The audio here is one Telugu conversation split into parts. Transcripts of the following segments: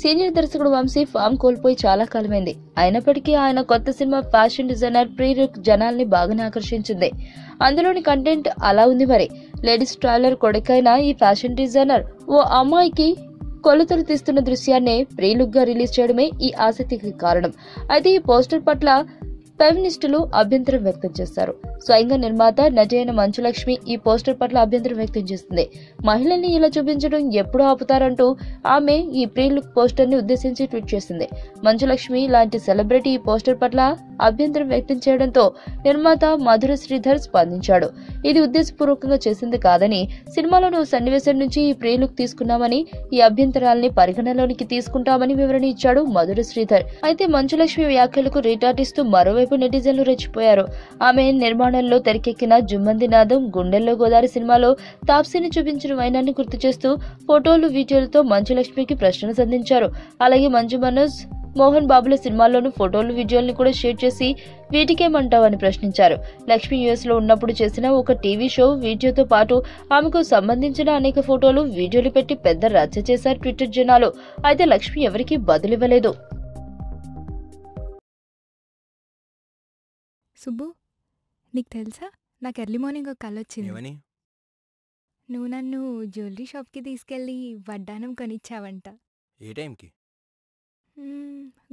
సీనియర్ దర్శకుడు వంశీ ఫామ్ కోల్పోయి చాలా కాలమైంది. అయినప్పటికీ ఆయన కొత్త cinema fashion designer pre look జనాల్ని బాగానే ఆకర్షించింది. అందులోని కంటెంట్ అలా ఉంది. మరి లేడీస్ ట్రైలర్ కొడుకైన ఈ ఫ్యాషన్ డిజైనర్ ఓ అమ్మాయికి కొలతలు తీస్తున్న దృశ్యాన్నే ప్రీ లుక్ గా రిలీజ్ చేయడమే ఈ ఆసక్తికి కారణం. అయితే ఈ పోస్టర్ పట్ల ఫెమినిస్టులు అభ్యంతరం వ్యక్తం చేశారు. స్వయంగా నిర్మాత నటి అయిన మంచులక్ష్మి ఈ పోస్టర్ పట్ల అభ్యంతరం వ్యక్తం చేసింది. మహిళల్ని ఇలా చూపించడం ఎప్పుడు ఆపుతారంటూ ఆమె ఈ ప్రీ లుక్ పోస్టర్ ని ఉద్దేశించి ట్వీట్ చేసింది. మంచులక్ష్మి లాంటి సెలబ్రిటీ ఈ పోస్టర్ పట్ల అభ్యంతరం వ్యక్తం చేయడంతో నిర్మాత మధుర శ్రీధర్ స్పందించాడు. ఇది ఉద్దేశపూర్వకంగా చేసింది కాదని, సినిమాలోని ఓ సన్నివేశం నుంచి ఈ ప్రీ లుక్ తీసుకున్నామని, ఈ అభ్యంతరాల్ని పరిగణలోనికి తీసుకుంటామని వివరణ ఇచ్చాడు మధుర శ్రీధర్. అయితే మంచులక్ష్మి వ్యాఖ్యలకు రిటార్ట్ ఇస్తూ మరోవైపు నెటిజన్లు రెచ్చిపోయారు. ఆమె నిర్మాణంలో తెరకెక్కిన జుమ్మంది నాదం, గుండెల్లో గోదావరి సినిమాలో తాప్సీని చూపించిన వైనాన్ని గుర్తు చేస్తూ ఫోటోలు, వీడియోలతో మంచులక్ష్మికి ప్రశ్నలు సంధించారు. అలాగే మంజు మనోజ్, మోహన్ బాబుల సినిమాల్లోనూ ఫోటోలు, వీడియోలను కూడా షేర్ చేసి వీటికేమంటావని ప్రశ్నించారు. లక్ష్మి యుఎస్ లో ఉన్నప్పుడు చేసిన ఒక టీవీ షో వీడియోతో పాటు ఆమెకు సంబంధించిన అనేక ఫోటోలు, వీడియోలు పెట్టి పెద్ద రచ్చ చేశారు ట్విట్టర్ జనాలు. అయితే లక్ష్మి ఎవరికీ బదులివ్వలేదు. సుబ్బు, నీకు తెలుసా, నాకు ఎర్లీ మార్నింగ్ ఒక కల వచ్చింది. నువ్వు నన్ను జ్యువెలరీ షాప్కి తీసుకెళ్ళి వడ్డానం కొనిచ్చావంట. ఏ టైంకి?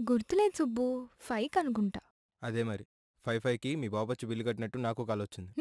గుర్తులేదు సుబ్బు, 5 అనుకుంటా. అదే మరి 5కి మీ బాబు వచ్చి బిల్లు కట్టినట్టు నాకు కాల్ వచ్చింది.